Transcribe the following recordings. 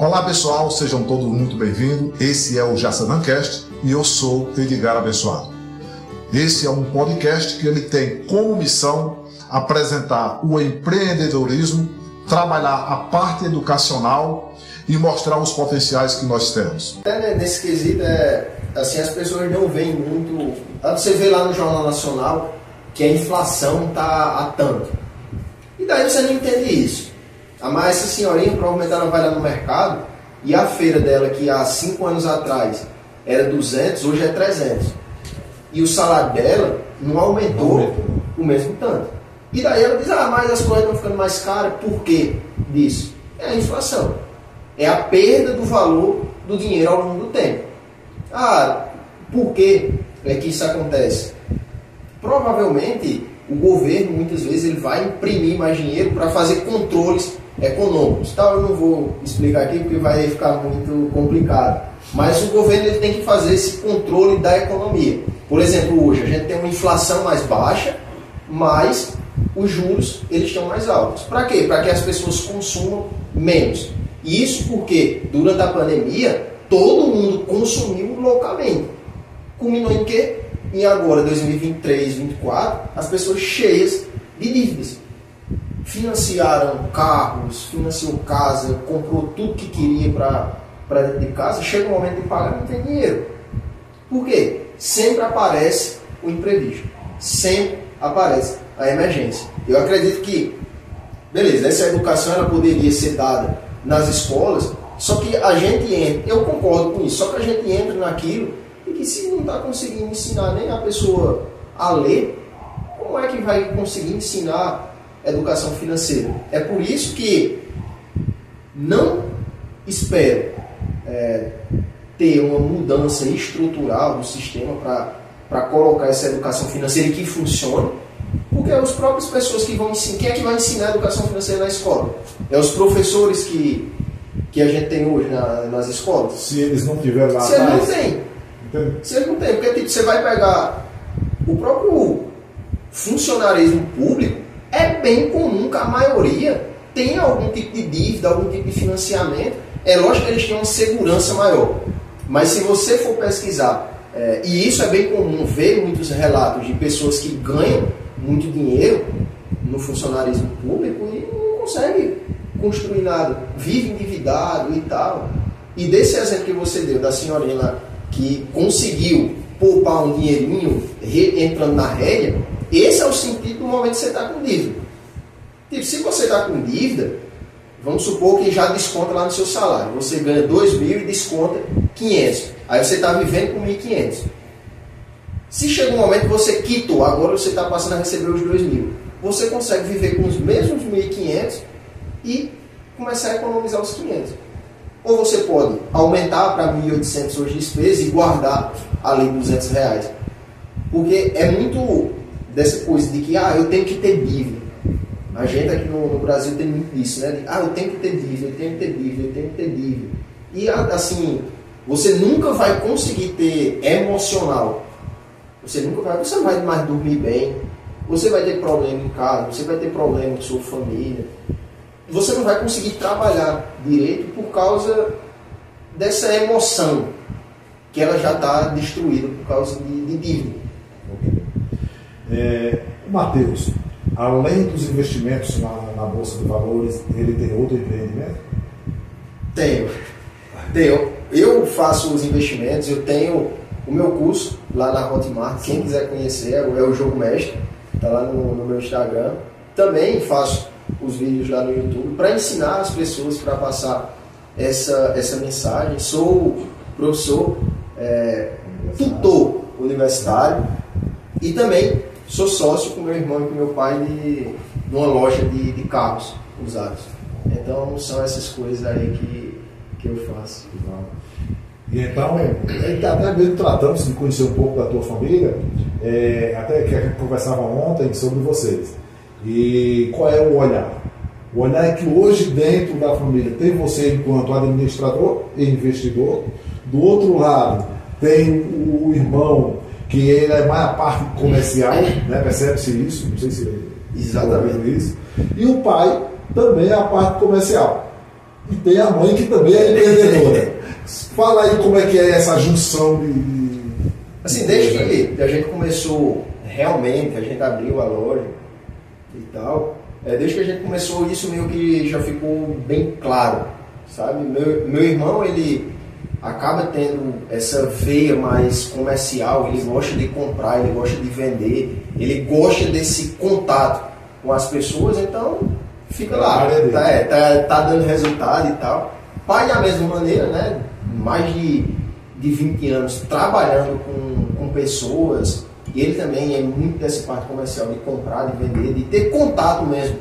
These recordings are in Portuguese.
Olá pessoal, sejam todos muito bem-vindos. Esse é o Jaçanancast e eu sou Edgar Abençoado. Esse é um podcast que ele tem como missão apresentar o empreendedorismo, trabalhar a parte educacional e mostrar os potenciais que nós temos. Nesse quesito, assim, as pessoas não veem muito. Você vê lá no Jornal Nacional que a inflação está a tanto. E daí você não entende isso. Mas essa senhorinha provavelmente ela vai lá no mercado e a feira dela, que há 5 anos atrás era 200, hoje é 300. E o salário dela não aumentou o mesmo tanto. E daí ela diz, mas as coisas estão ficando mais caras. Por quê disso? É a inflação. É a perda do valor do dinheiro ao longo do tempo. Por que é que isso acontece? Provavelmente o governo muitas vezes ele vai imprimir mais dinheiro para fazer controles econômicos. Eu não vou explicar aqui porque vai ficar muito complicado. Mas o governo ele tem que fazer esse controle da economia. Por exemplo, hoje a gente tem uma inflação mais baixa, mas os juros eles estão mais altos. Para quê? Para que as pessoas consumam menos. E isso porque durante a pandemia todo mundo consumiu loucamente. Culminou em quê? Em agora, 2023, 2024, as pessoas cheias de dívidas. Financiaram carros, financiou casa, comprou tudo que queria para dentro de casa. Chega o momento de pagar, não tem dinheiro. Por quê? Sempre aparece o imprevisto. Sempre aparece a emergência. Eu acredito que, beleza, essa educação ela poderia ser dada nas escolas, só que a gente entra, eu concordo com isso, só que a gente entra naquilo e que se não está conseguindo ensinar nem a pessoa a ler, como é que vai conseguir ensinar educação financeira? É por isso que não espero ter uma mudança estrutural do sistema para colocar essa educação financeira que funcione, porque as próprias pessoas que vão ensinar, quem é que vai ensinar a educação financeira na escola? É os professores que a gente tem hoje nas escolas? Se eles não tiverem lá... Se eles não têm. Se eles não têm, porque você vai pegar o próprio funcionarismo público, é bem comum que a maioria tenha algum tipo de dívida, algum tipo de financiamento. É lógico que eles têm uma segurança maior. Mas se você for pesquisar, e isso é bem comum, ver muitos relatos de pessoas que ganham muito dinheiro no funcionarismo público e não conseguem construir nada, vive endividado e tal. E desse exemplo que você deu, da senhorinha lá, que conseguiu poupar um dinheirinho entrando na rédea, esse é o sentido do momento que você está com dívida. Tipo, se você está com dívida, vamos supor que já desconta lá no seu salário. Você ganha 2.000 e desconta 500. Aí você está vivendo com 1.500. Se chega um momento que você quitou, agora você está passando a receber os 2.000. Você consegue viver com os mesmos 1.500 e começar a economizar os 500. Ou você pode aumentar para 1.800 hoje despesas e guardar ali R$200. Porque é muito dessa coisa de que eu tenho que ter dívida. A gente aqui no Brasil tem muito disso, né? Eu tenho que ter dívida, eu tenho que ter dívida, eu tenho que ter dívida. E assim, você nunca vai conseguir ter emocional. Você não vai mais dormir bem. Você vai ter problema em casa, você vai ter problema com sua família. Você não vai conseguir trabalhar direito por causa dessa emoção que ela já está destruída por causa de dívida. Matheus, além dos investimentos na Bolsa de Valores, ele tem outro empreendimento? Tenho. Eu faço os investimentos, eu tenho o meu curso lá na Hotmart. Quem quiser conhecer é o Jogo Mestre, está lá no meu Instagram. Também faço os vídeos lá no YouTube para ensinar as pessoas, para passar essa mensagem. Sou professor, tutor universitário e também sou sócio com meu irmão e com meu pai de uma loja de carros usados. Então são essas coisas aí que eu faço. E então, até mesmo tratando de conhecer um pouco da tua família, até que a gente conversava ontem sobre vocês. E qual é o olhar? O olhar é que hoje dentro da família tem você enquanto administrador e investidor. Do outro lado tem o irmão, que ele é mais a parte comercial, né? Percebe-se isso? Não sei se exatamente isso. E o pai também é a parte comercial. E tem a mãe que também é empreendedora. Fala aí como é que é essa junção de... Assim, desde que a gente começou realmente, a gente abriu a loja e tal, desde que a gente começou isso meio que já ficou bem claro, sabe? Meu irmão, ele acaba tendo essa veia mais comercial, ele gosta de comprar, ele gosta de vender, ele gosta desse contato com as pessoas, então fica lá, tá dando resultado e tal. Pai da mesma maneira, né? Mais de 20 anos trabalhando com pessoas, e ele também é muito dessa parte comercial, de comprar, de vender, de ter contato mesmo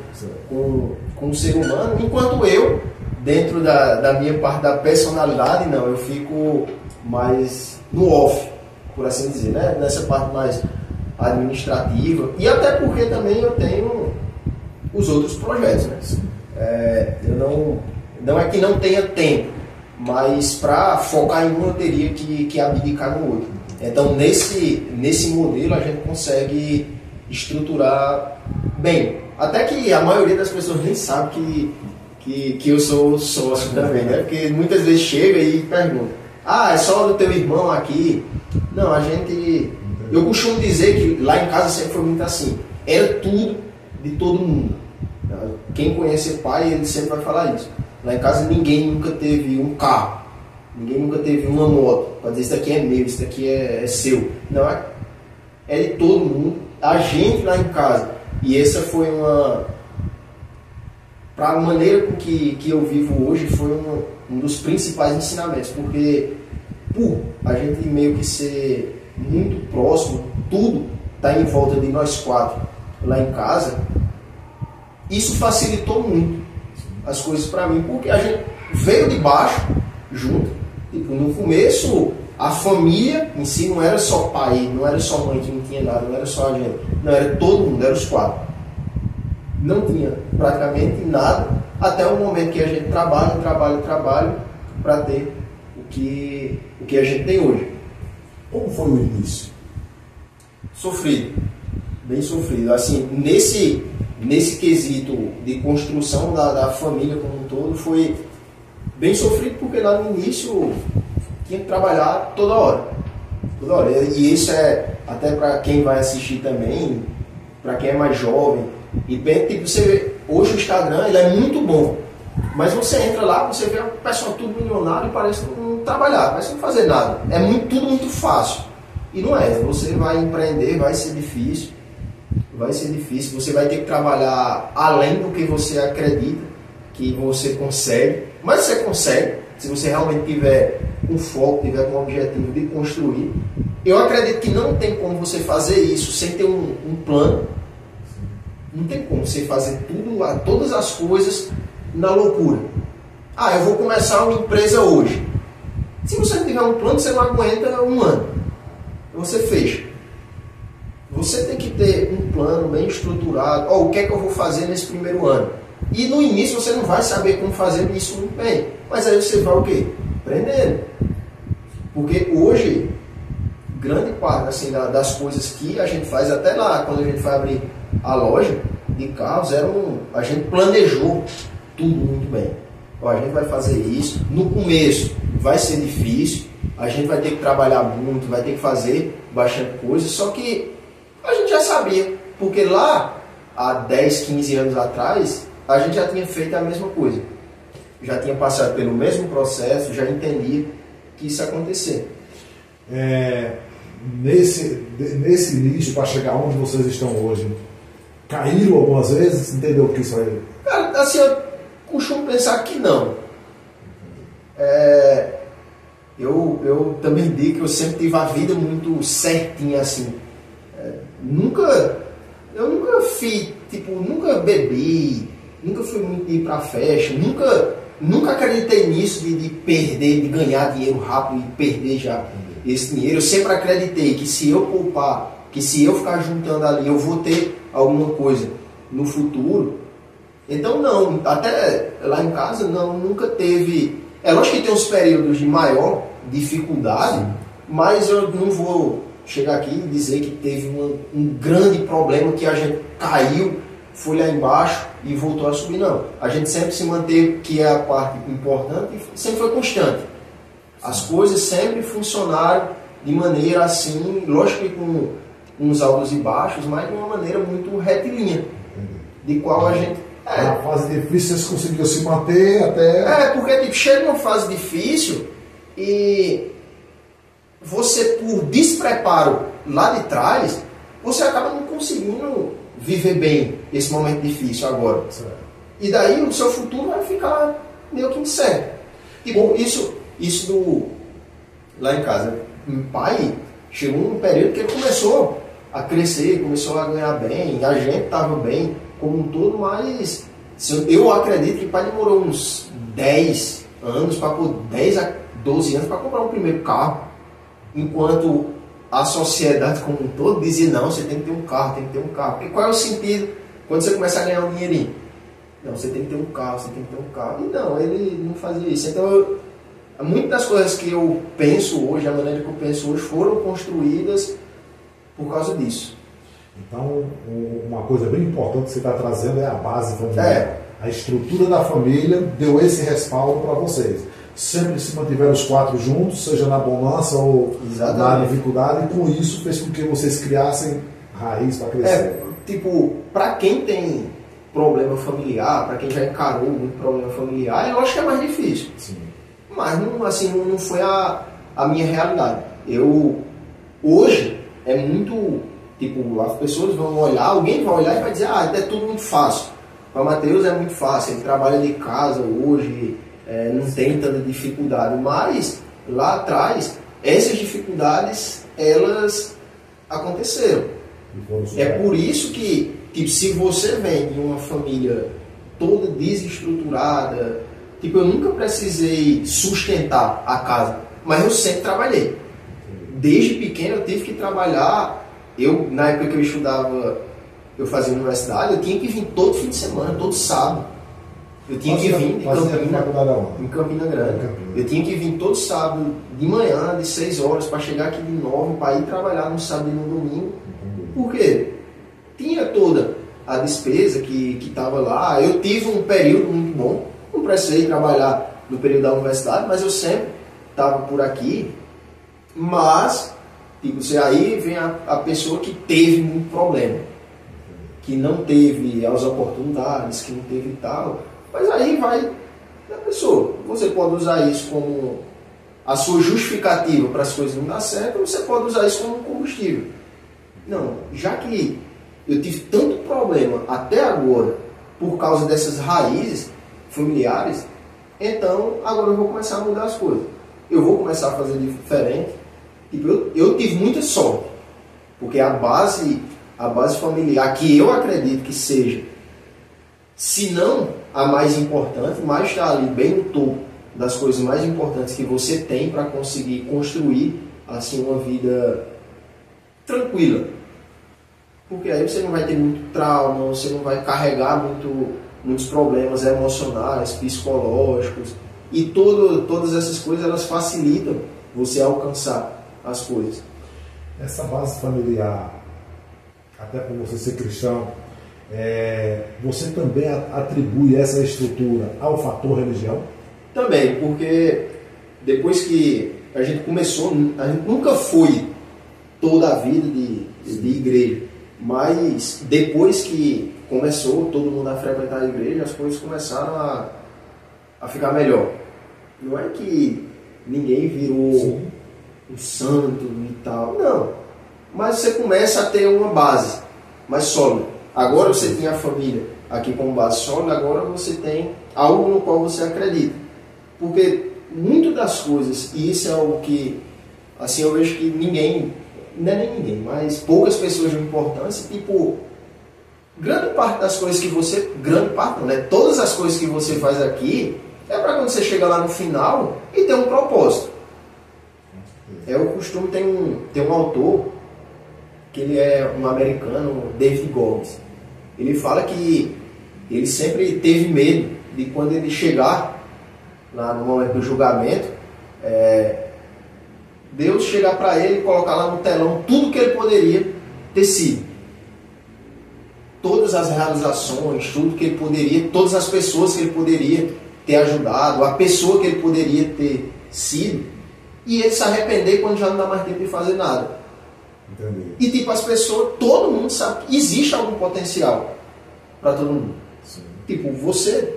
com o ser humano, enquanto eu, dentro da minha parte da personalidade, não, eu fico mais no off, por assim dizer, né? Nessa parte mais administrativa, e até porque também eu tenho os outros projetos, né? Eu não é que não tenha tempo, mas para focar em um eu teria que abdicar no outro. Então nesse modelo a gente consegue estruturar bem. Até que a maioria das pessoas nem sabe que eu sou sócio também, né? Porque muitas vezes chega e pergunta: ah, é só do teu irmão aqui? Não, eu costumo dizer que lá em casa sempre foi muito assim, era tudo de todo mundo. Quem conhece o pai, ele sempre vai falar isso. Lá em casa ninguém nunca teve um carro, ninguém nunca teve uma moto para dizer isso daqui é meu, isso daqui é seu. Não, é de todo mundo, a gente lá em casa. E essa foi para a maneira com que eu vivo hoje, foi um dos principais ensinamentos, porque por a gente meio que ser muito próximo, tudo está em volta de nós quatro lá em casa, isso facilitou muito as coisas para mim, porque a gente veio de baixo junto. Tipo, no começo, a família em si não era só pai, não era só mãe que não tinha nada, não era só a gente, não, era todo mundo, era os quatro. Não tinha praticamente nada, até o momento que a gente trabalha para ter o que a gente tem hoje. Como foi o início? Sofrido, bem sofrido. Assim, nesse quesito de construção da família como um todo, foi bem sofrido, porque lá no início tinha que trabalhar toda hora. E isso é até para quem vai assistir também, para quem é mais jovem. E bem, tipo, você vê, hoje o Instagram ele é muito bom, mas você entra lá, você vê o pessoal tudo milionário e parece não trabalhar, parece não fazer nada. É tudo muito fácil. E não é, você vai empreender, vai ser difícil, você vai ter que trabalhar além do que você acredita que você consegue, mas você consegue, se você realmente tiver um foco, tiver um objetivo de construir. Eu acredito que não tem como você fazer isso sem ter um plano. Não tem como você fazer todas as coisas na loucura. Ah, eu vou começar uma empresa hoje. Se você não tiver um plano, você não aguenta um ano. Você fecha. Você tem que ter um plano bem estruturado. O que é que eu vou fazer nesse primeiro ano? E no início você não vai saber como fazer isso muito bem. Mas aí você vai o quê? Aprendendo. Porque hoje, grande parte assim, das coisas que a gente faz, até lá, quando a gente vai abrir a loja de carros, a gente planejou tudo muito bem. A gente vai fazer isso. No começo vai ser difícil, a gente vai ter que trabalhar muito, vai ter que fazer bastante coisa, só que a gente já sabia, porque lá, há 10, 15 anos atrás, a gente já tinha feito a mesma coisa. Já tinha passado pelo mesmo processo, já entendia que isso ia acontecer. Nesse início, para chegar onde vocês estão hoje, caíram algumas vezes? Entendeu o que isso aí? Cara, assim, eu costumo pensar que não. Eu também digo que eu sempre tive a vida muito certinha, assim. Eu nunca fui, nunca bebi, nunca fui muito de ir pra festa, nunca acreditei nisso de perder, de ganhar dinheiro rápido e perder já esse dinheiro. Eu sempre acreditei que se eu poupar, que se eu ficar juntando ali, eu vou ter alguma coisa no futuro. Então não, até lá em casa nunca teve. É lógico que tem uns períodos de maior dificuldade, mas eu não vou chegar aqui e dizer que teve um grande problema que a gente caiu foi lá embaixo e voltou a subir, não. A gente sempre se manteve, que é a parte importante, e sempre foi constante. As coisas sempre funcionaram de maneira assim, lógico que com uns altos e baixos, mas de uma maneira muito retilínea. De qual a gente... Na fase difícil vocês conseguiram se manter até... porque tipo, chega uma fase difícil e você, por despreparo lá de trás, você acaba não conseguindo viver bem esse momento difícil agora. Certo. E daí o seu futuro vai ficar meio que incerto. Tipo, isso do... Lá em casa, meu pai chegou num período que ele começou a crescer, começou a ganhar bem, a gente estava bem como um todo, mas eu acredito que o pai demorou uns 10 anos, 10 a 12 anos para comprar um primeiro carro, enquanto a sociedade como um todo dizia, não, você tem que ter um carro, tem que ter um carro. Porque qual é o sentido quando você começa a ganhar um dinheirinho? Não, você tem que ter um carro, você tem que ter um carro. E não, ele não fazia isso. Então, muitas das coisas que eu penso hoje, a maneira que eu penso hoje, foram construídas por causa disso. Então, uma coisa bem importante que você está trazendo é a base familiar. A estrutura da família deu esse respaldo para vocês. Sempre se mantiveram os 4 juntos, seja na bonança ou na dificuldade, e com isso fez com que vocês criassem raiz para crescer. Tipo, para quem tem problema familiar, para quem já encarou muito problema familiar, eu acho que é mais difícil. Sim. Mas não, assim, não foi a minha realidade. Hoje é muito, tipo, as pessoas vão olhar, alguém vai olhar e vai dizer, é tudo muito fácil. Para Matheus é muito fácil, ele trabalha de casa hoje, não tem tanta dificuldade. Mas lá atrás, essas dificuldades, elas aconteceram. É por isso que, tipo, se você vem de uma família toda desestruturada, tipo, eu nunca precisei sustentar a casa, mas eu sempre trabalhei. Desde pequeno eu tive que trabalhar. Na época que eu estudava, eu fazia universidade, eu tinha que vir todo fim de semana, todo sábado. Eu tinha que vir em Campina Grande. Eu tinha que vir todo sábado de manhã, de 6 horas, para chegar aqui de 9, para ir trabalhar no sábado e no domingo. Por quê? Tinha toda a despesa que estava lá. Eu tive um período muito bom. Não precisei trabalhar no período da universidade, mas eu sempre estava por aqui. Mas, tipo, aí vem a pessoa que teve muito problema, que não teve as oportunidades, que não teve tal. Mas aí vai da pessoa. Você pode usar isso como a sua justificativa para as coisas não dar certo, ou você pode usar isso como combustível. Não, já que eu tive tanto problema até agora por causa dessas raízes familiares, então agora eu vou começar a mudar as coisas. Eu vou começar a fazer diferente. Tipo, eu tive muita sorte, porque a base familiar, que eu acredito que seja, se não a mais importante, mas está ali bem no topo das coisas mais importantes que você tem para conseguir construir assim uma vida tranquila. Porque aí você não vai ter muito trauma, você não vai carregar muitos problemas emocionais, psicológicos, e todas essas coisas elas facilitam você alcançar as coisas. Essa base familiar, até por você ser cristão, você também atribui essa estrutura ao fator religião? Também, porque depois que a gente começou, a gente nunca foi toda a vida de igreja, mas depois que começou todo mundo a frequentar a igreja, as coisas começaram a ficar melhor. Não é que ninguém virou um santo e tal, não. Mas você começa a ter uma base mais sólida. Agora você tem a família aqui como base sólida, agora você tem algo no qual você acredita. Porque muito das coisas, e isso é algo que, assim, eu vejo que ninguém, não é nem ninguém, mas poucas pessoas de importância, tipo, grande parte das coisas que você, grande parte não, né? Todas as coisas que você faz aqui, é para quando você chega lá no final e ter um propósito. Eu costumo ter um autor, que ele é um americano, David Goggins. Ele fala que ele sempre teve medo de quando ele chegar lá no momento do julgamento, Deus chegar para ele e colocar lá no telão tudo que ele poderia ter sido. todas as realizações, tudo que ele poderia, todas as pessoas que ele poderia ter ajudado, a pessoa que ele poderia ter sido, e ele se arrepender quando já não dá mais tempo de fazer nada. Entendi. E tipo, as pessoas, todo mundo sabe que existe algum potencial para todo mundo. Sim. Tipo, você,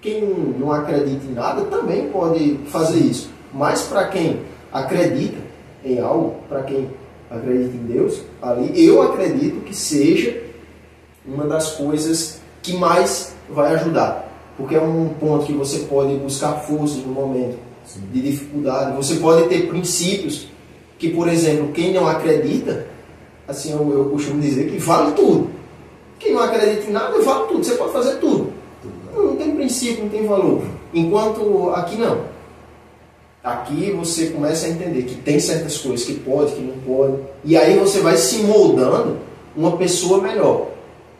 quem não acredita em nada, também pode fazer isso. Mas para quem acredita em algo, para quem acredita em Deus, ali, eu acredito que seja uma das coisas que mais vai ajudar. Porque é um ponto que você pode buscar forças no momento de dificuldade. Você pode ter princípios que, por exemplo, quem não acredita, assim eu costumo dizer que vale tudo. Quem não acredita em nada, vale tudo. Você pode fazer tudo. Não tem princípio, não tem valor. Enquanto aqui não. Aqui você começa a entender que tem certas coisas que pode, que não pode. E aí você vai se moldando uma pessoa melhor.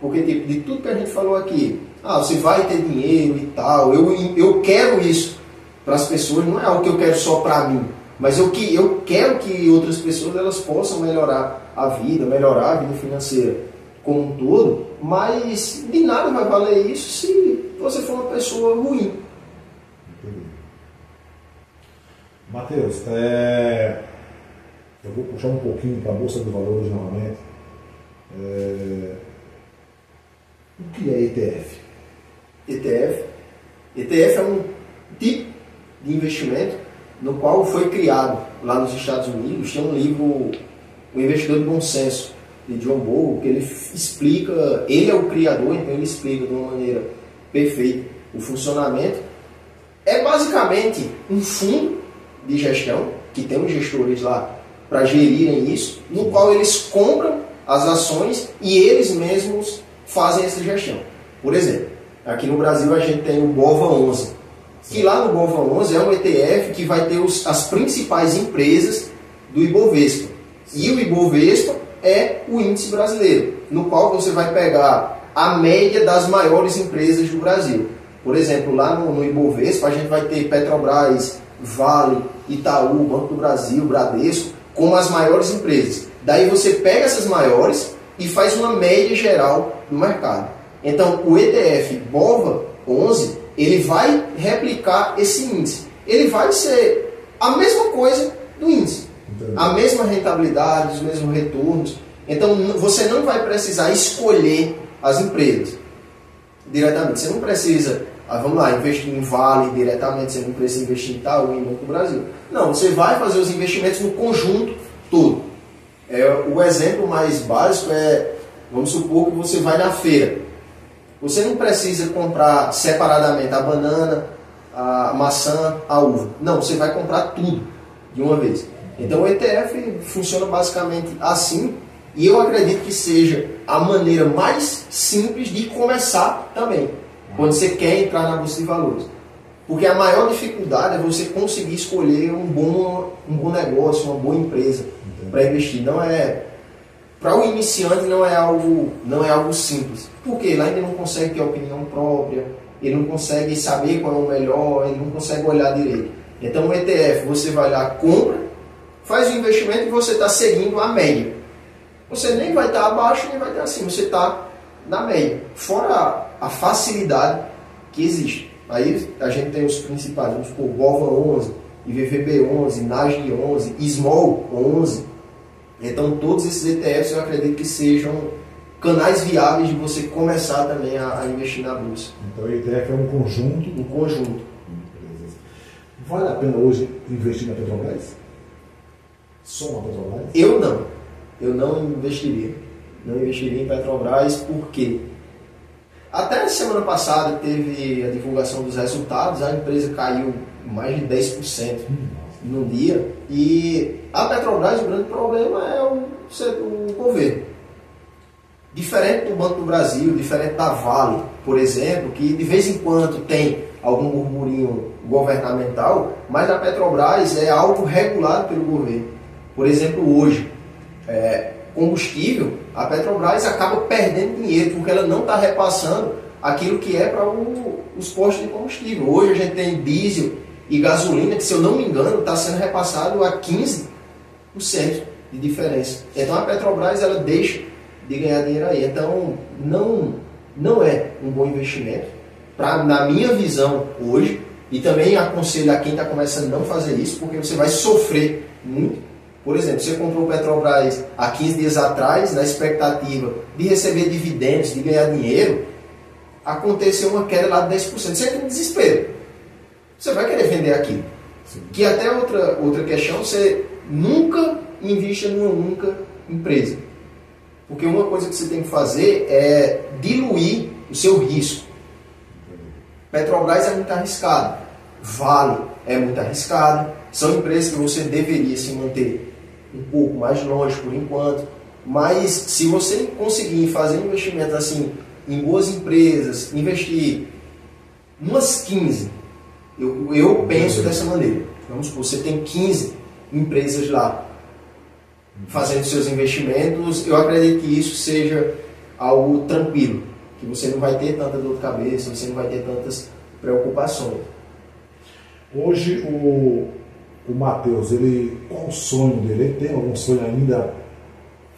Porque tipo, de tudo que a gente falou aqui, você vai ter dinheiro e tal, eu quero isso para as pessoas, não é algo que eu quero só para mim, mas eu quero que outras pessoas elas possam melhorar a vida financeira como um todo, mas de nada vai valer isso se você for uma pessoa ruim. Entendi. Matheus, eu vou puxar um pouquinho para a Bolsa de Valores novamente. O que é ETF? ETF é um tipo de investimento no qual foi criado lá nos Estados Unidos. Tem um livro, O Investidor de Bom Senso, de John Bogle, que ele explica, ele é o criador, então ele explica de uma maneira perfeita o funcionamento. É basicamente um fundo de gestão, que tem os gestores lá para gerirem isso, no qual eles compram as ações e eles mesmos fazem essa gestão. Por exemplo, aqui no Brasil a gente tem o BOVA11, que lá no BOVA11 é um ETF que vai ter as principais empresas do Ibovespa. E o Ibovespa é o índice brasileiro, no qual você vai pegar a média das maiores empresas do Brasil. Por exemplo, lá no Ibovespa a gente vai ter Petrobras, Vale, Itaú, Banco do Brasil, Bradesco, como as maiores empresas. Daí você pega essas maiores e faz uma média geral no mercado. Então, o ETF BOVA11, ele vai replicar esse índice. Ele vai ser a mesma coisa do índice. Entendi. A mesma rentabilidade, os mesmos retornos. Então, você não vai precisar escolher as empresas diretamente. Você não precisa, vamos lá, investir em Vale diretamente, você não precisa investir em Itaú, em Banco do Brasil. Não, você vai fazer os investimentos no conjunto todo. O exemplo mais básico é, vamos supor que você vai na feira. Você não precisa comprar separadamente a banana, a maçã, a uva. Não, você vai comprar tudo de uma vez. Então o ETF funciona basicamente assim, e eu acredito que seja a maneira mais simples de começar também, quando você quer entrar na Bolsa de Valores. Porque a maior dificuldade é você conseguir escolher um bom negócio, uma boa empresa para investir. Não é, para o iniciante não é algo simples. Porque lá ele não consegue ter opinião própria, ele não consegue saber qual é o melhor, ele não consegue olhar direito. Então o ETF, você vai lá, compra, faz o investimento e você está seguindo a média. Você nem vai estar abaixo, nem vai estar acima, você está na média. Fora a facilidade que existe. Aí a gente tem os principais, vamos supor, BOVA11, IVVB11, NASD11, SMALL11. Então todos esses ETFs eu acredito que sejam canais viáveis de você começar também a investir na bolsa. Então o ETF é um conjunto. Um conjunto. Vale a pena hoje investir na Petrobras? Só na Petrobras? Eu não investiria. Não investiria em Petrobras porque até a semana passada teve a divulgação dos resultados, a empresa caiu mais de 10% no dia. E a Petrobras, o grande problema é o governo. Diferente do Banco do Brasil, diferente da Vale, por exemplo, que de vez em quando tem algum burburinho governamental, mas a Petrobras é algo regulado pelo governo. Por exemplo, hoje, combustível, a Petrobras acaba perdendo dinheiro porque ela não está repassando aquilo que é para os postos de combustível. Hoje a gente tem diesel e gasolina, que se eu não me engano está sendo repassado a 15% de diferença. Então a Petrobras ela deixa de ganhar dinheiro aí. Então, não é um bom investimento, na minha visão hoje, e também aconselho a quem está começando a não fazer isso, porque você vai sofrer muito. Por exemplo, você comprou o Petrobras há 15 dias atrás, na expectativa de receber dividendos, de ganhar dinheiro, aconteceu uma queda lá de 10%. Você tem um desespero. Você vai querer vender aquilo. Sim. Que até outra questão, você nunca invista numa única empresa. Porque uma coisa que você tem que fazer é diluir o seu risco. Petrobras é muito arriscado. Vale é muito arriscado. São empresas que você deveria se manter um pouco mais longe por enquanto. Mas se você conseguir fazer investimentos assim em boas empresas, investir umas 15, eu penso dessa maneira. Vamos supor, você tem 15 empresas lá fazendo seus investimentos, eu acredito que isso seja algo tranquilo, que você não vai ter tanta dor de cabeça, você não vai ter tantas preocupações. Hoje o Matheus, qual o sonho dele? Ele tem algum sonho ainda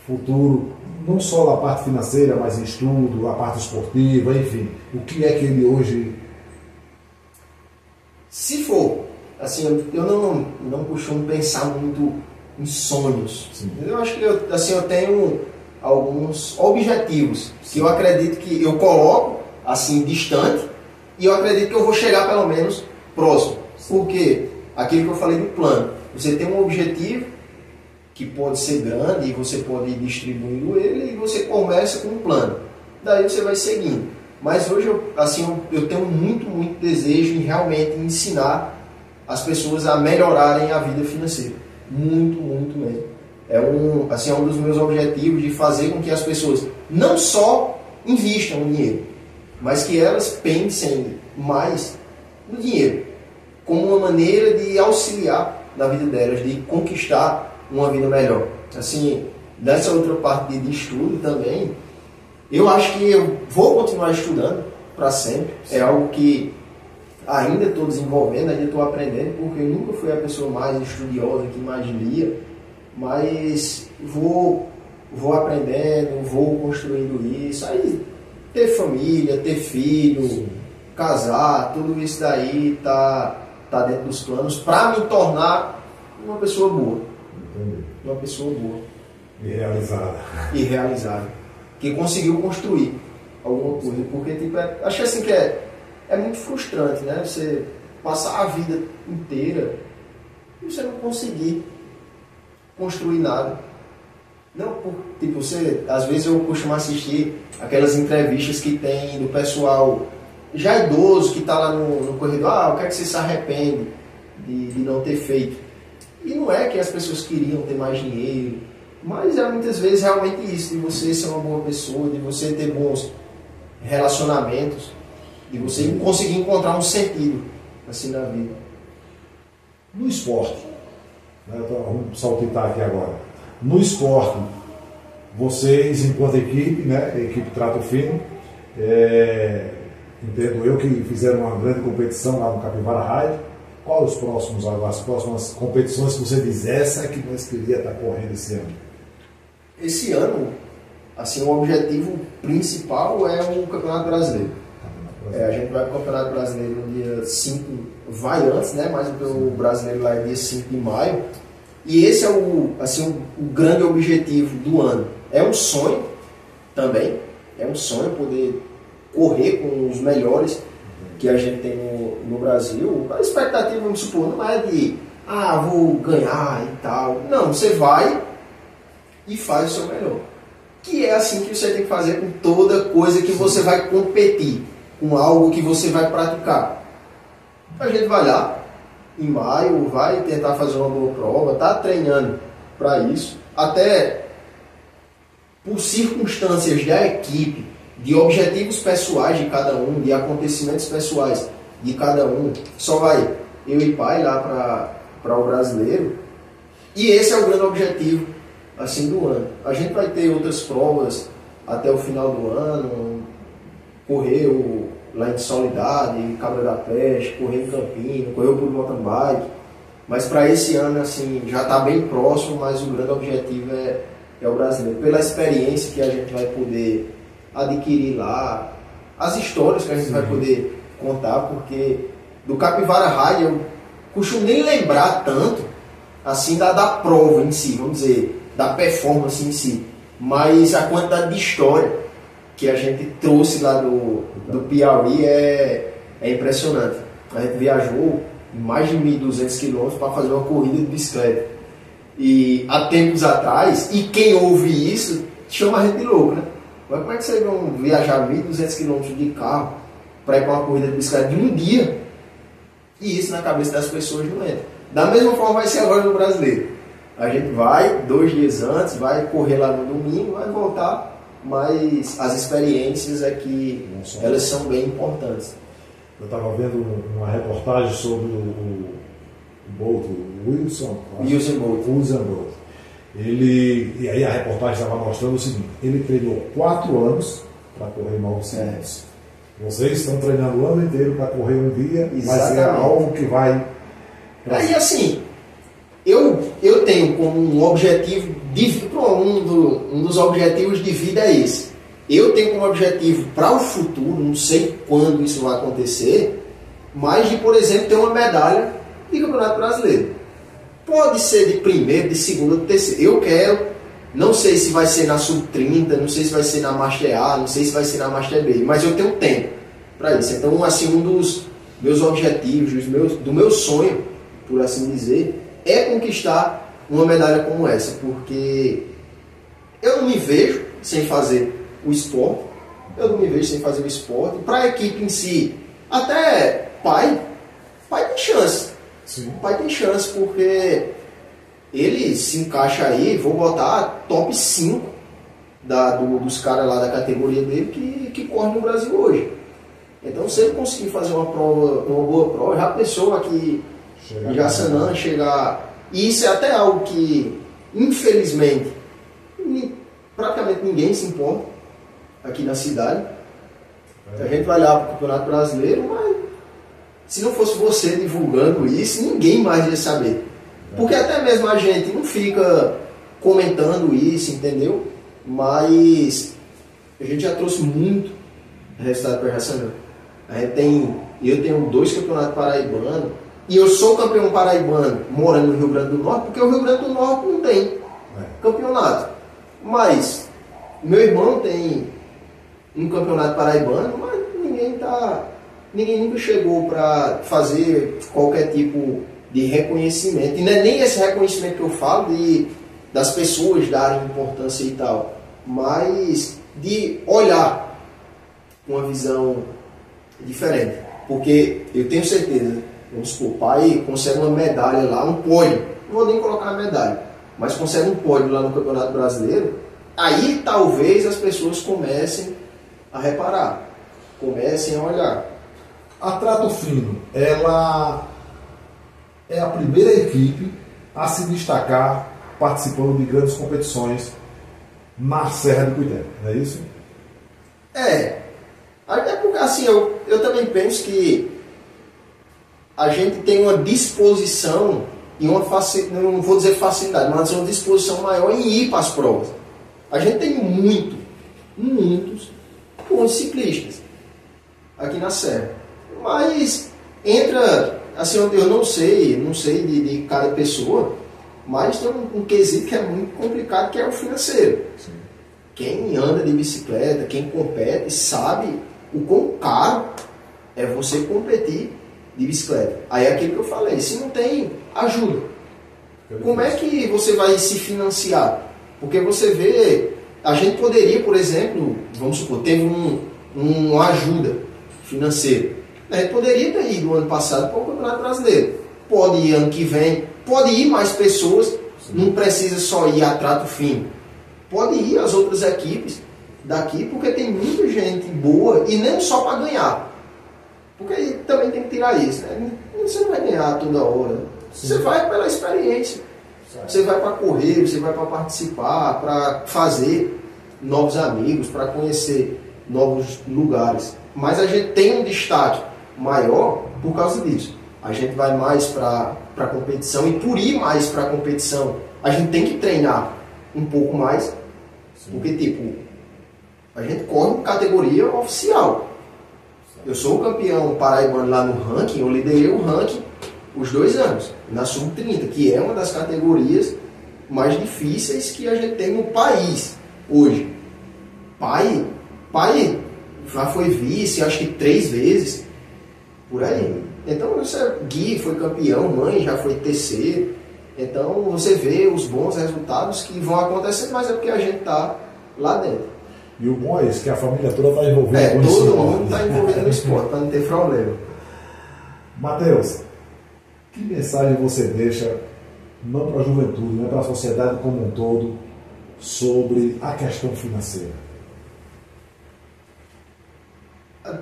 futuro, não só na parte financeira, mas em estudo, a parte esportiva, enfim, o que é que ele hoje... Se for, assim, eu não costumo pensar muito em sonhos. Sim. Eu acho que eu tenho alguns objetivos que eu acredito que eu coloco assim distante e eu acredito que eu vou chegar pelo menos próximo. Porque aquilo que eu falei do plano, você tem um objetivo que pode ser grande e você pode ir distribuindo ele e você começa com um plano. Daí você vai seguindo. Mas hoje eu tenho muito desejo em realmente ensinar as pessoas a melhorarem a vida financeira. Muito mesmo. É um dos meus objetivos de fazer com que as pessoas não só invistam o dinheiro, mas que elas pensem mais no dinheiro como uma maneira de auxiliar na vida delas, de conquistar uma vida melhor. Assim, nessa outra parte de estudo também, eu acho que eu vou continuar estudando para sempre. É algo que ainda estou desenvolvendo, ainda estou aprendendo, porque eu nunca fui a pessoa mais estudiosa, que mais lia, mas vou aprendendo, vou construindo isso. Aí ter família, ter filho, casar, tudo isso daí tá dentro dos planos para me tornar uma pessoa boa. Entendi. Uma pessoa boa. E realizada. Que conseguiu construir alguma coisa. Porque tipo, acho assim que é muito frustrante, né? Você passar a vida inteira e você não conseguir construir nada. Não, tipo, às vezes eu costumo assistir aquelas entrevistas que tem do pessoal já idoso que está lá no corredor, o que é que você se arrepende de não ter feito? E não é que as pessoas queriam ter mais dinheiro, mas é muitas vezes realmente isso, de você ser uma boa pessoa, de você ter bons relacionamentos, de você conseguir encontrar um sentido assim na vida. No esporte, né, vamos saltitar aqui agora. No esporte, vocês, enquanto equipe, né, equipe Trato Fino, entendo eu que fizeram uma grande competição lá no Capivara Ride. Quais as próximas competições que você diz, essa é que nós queríamos estar correndo esse ano? Esse ano, assim, o objetivo principal é o Campeonato Brasileiro. A gente vai para o Campeonato Brasileiro no dia 5, vai antes, né? Mas o brasileiro lá é dia 5 de maio. E esse é o grande objetivo do ano. É um sonho também, é um sonho poder correr com os melhores que a gente tem no Brasil. A expectativa, vamos supor, não é de vou ganhar e tal. Não, você vai e faz o seu melhor. Que é assim que você tem que fazer com toda coisa que você vai competir, com algo que você vai praticar. A gente vai lá em maio, vai tentar fazer uma boa prova, tá treinando para isso, até por circunstâncias da equipe, de objetivos pessoais de cada um, de acontecimentos pessoais de cada um, só vai eu e pai lá para o brasileiro. E esse é o grande objetivo assim do ano. A gente vai ter outras provas até o final do ano, correr lá em Soledade, em Cabra da Peste, correr em Campina, correr por mountain bike. Mas para esse ano assim já está bem próximo, mas o grande objetivo é é o brasileiro. Pela experiência que a gente vai poder adquirir lá, as histórias que a gente vai poder contar, porque do Capivara Ride eu costumo nem lembrar tanto assim da prova em si, vamos dizer, da performance em si, mas a quantidade de história que a gente trouxe lá do Piauí é impressionante. A gente viajou mais de 1.200 quilômetros para fazer uma corrida de bicicleta. E há tempos atrás, e quem ouve isso chama a gente de louco, né? Mas como é que vocês vão viajar 1.200 quilômetros de carro para ir para uma corrida de bicicleta de um dia? E isso na cabeça das pessoas não entra. Da mesma forma vai ser agora no brasileiro. A gente vai 2 dias antes, vai correr lá no domingo, vai voltar, mas as experiências aqui, elas são bem importantes. Eu estava vendo uma reportagem sobre o Bolt, o Usain Bolt. E aí a reportagem estava mostrando o seguinte: ele treinou 4 anos para correr 9 quilômetros. Vocês estão treinando o ano inteiro para correr um dia, mas é algo que vai... Aí assim, eu tenho como um objetivo, um dos objetivos de vida é esse. Eu tenho como objetivo para o futuro, não sei quando isso vai acontecer, mas de, por exemplo, ter uma medalha de Campeonato Brasileiro. Pode ser de primeiro, de segundo, de terceiro. Eu quero, não sei se vai ser na Sub-30, não sei se vai ser na Master A, não sei se vai ser na Master B, mas eu tenho tempo para isso. Então, assim, um dos meus objetivos, do meu sonho, por assim dizer, é conquistar uma medalha como essa, porque eu não me vejo sem fazer o esporte, para a equipe em si, até pai tem chance. Sim. O pai tem chance porque ele se encaixa aí, vou botar top 5 dos caras lá da categoria dele que corre no Brasil hoje. Então, se ele conseguir fazer uma boa prova, já pensou aqui em Jaçanã chegar... E isso é até algo que, infelizmente, praticamente ninguém se importa aqui na cidade. A gente vai lá para o Campeonato Brasileiro, mas se não fosse você divulgando isso, ninguém mais ia saber. Porque até mesmo a gente não fica comentando isso, entendeu? Mas a gente já trouxe muito resultado para Jaçanã. Eu tenho 2 campeonatos paraibanos, e eu sou campeão paraibano morando no Rio Grande do Norte, porque o Rio Grande do Norte não tem campeonato. Mas meu irmão tem um campeonato paraibano, mas ninguém nunca chegou para fazer qualquer tipo de reconhecimento. E não é nem esse reconhecimento que eu falo das pessoas darem importância e tal, mas de olhar com uma visão diferente. Porque eu tenho certeza, vamos supor, o pai consegue uma medalha lá, um pódio, não vou nem colocar a medalha, mas consegue um pódio lá no Campeonato Brasileiro, aí talvez as pessoas comecem a reparar, comecem a olhar. A Trato Fino, ela é a primeira equipe a se destacar participando de grandes competições na Serra do Cuité, não é isso? É porque assim, eu também penso que a gente tem uma disposição e uma facilidade, não vou dizer facilidade, mas uma disposição maior em ir para as provas. A gente tem muitos bons ciclistas aqui na Serra. Mas entra, assim, eu não sei de cada pessoa, mas tem um quesito que é muito complicado, que é o financeiro. Sim. Quem anda de bicicleta, quem compete, sabe o quão caro é você competir de bicicleta. Aí é aquilo que eu falei, se não tem ajuda, como é que você vai se financiar? Porque você vê, a gente poderia, por exemplo, vamos supor, teve uma ajuda financeira. A gente poderia ter ido ano passado para o Campeonato Brasileiro. Pode ir ano que vem, pode ir mais pessoas, sim, não precisa só ir a Trato Fino. Pode ir as outras equipes daqui, porque tem muita gente boa e não só para ganhar. Porque aí também tem que tirar isso, né? Você não vai ganhar toda hora. Sim. Você vai pela experiência. Certo. Você vai para correr, você vai para participar, para fazer novos amigos, para conhecer novos lugares. Mas a gente tem um destaque maior por causa disso. A gente vai mais para a competição, e por ir mais para a competição, a gente tem que treinar um pouco mais, porque tipo, a gente corre categoria oficial. Eu sou o campeão paraibano lá no ranking, eu liderei o ranking os 2 anos, na Sub-30, que é uma das categorias mais difíceis que a gente tem no país hoje. Pai já foi vice, acho que 3 vezes, por aí. Então, Gui foi campeão, mãe já foi terceiro. Então, você vê os bons resultados que vão acontecer, mas é porque a gente está lá dentro. E o bom é isso, que a família toda está envolvida com isso. Todo mundo está envolvido no esporte, para não ter problema. Matheus, que mensagem você deixa, não para a juventude, mas para a sociedade como um todo, sobre a questão financeira?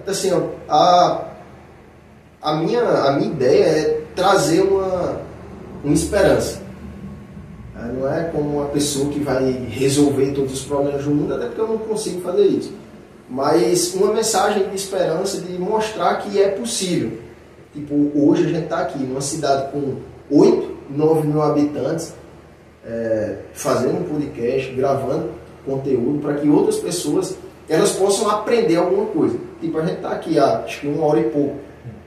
Assim, a minha ideia é trazer uma esperança. Não é como uma pessoa que vai resolver todos os problemas do mundo, até porque eu não consigo fazer isso. Mas uma mensagem de esperança, de mostrar que é possível. Tipo, hoje a gente está aqui numa cidade com 8, 9 mil habitantes, fazendo um podcast, gravando conteúdo para que outras pessoas elas possam aprender alguma coisa. Tipo, a gente está aqui há acho que 1 hora e pouco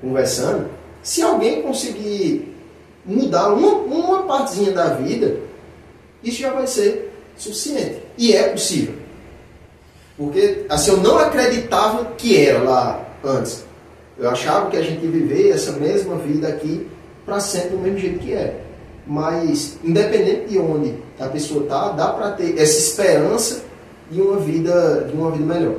conversando. Se alguém conseguir mudar uma partezinha da vida, isso já vai ser suficiente. E é possível. Porque assim, eu não acreditava que era lá antes. Eu achava que a gente ia viver essa mesma vida aqui para sempre do mesmo jeito que é. Mas, independente de onde a pessoa está, dá para ter essa esperança de uma vida melhor.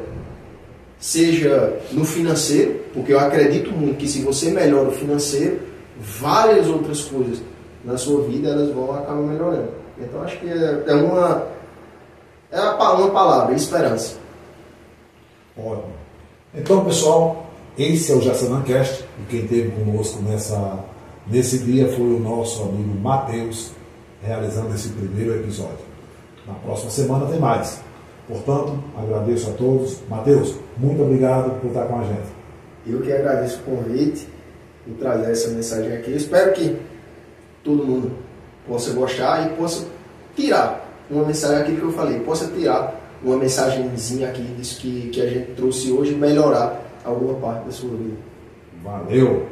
Seja no financeiro, porque eu acredito muito que se você melhora o financeiro, várias outras coisas na sua vida elas vão acabar melhorando. Então acho que é uma palavra, esperança. Ótimo. Então, pessoal, esse é o JaçanãCast, e quem esteve conosco nesse dia foi o nosso amigo Matheus, realizando esse primeiro episódio. Na próxima semana tem mais. Portanto, agradeço a todos. Matheus, muito obrigado por estar com a gente. Eu que agradeço o convite, por trazer essa mensagem aqui. Eu espero que todo mundo possa gostar e possa tirar uma mensagem aqui que eu falei, possa tirar uma mensagenzinha aqui disso que a gente trouxe hoje e melhorar alguma parte da sua vida. Valeu!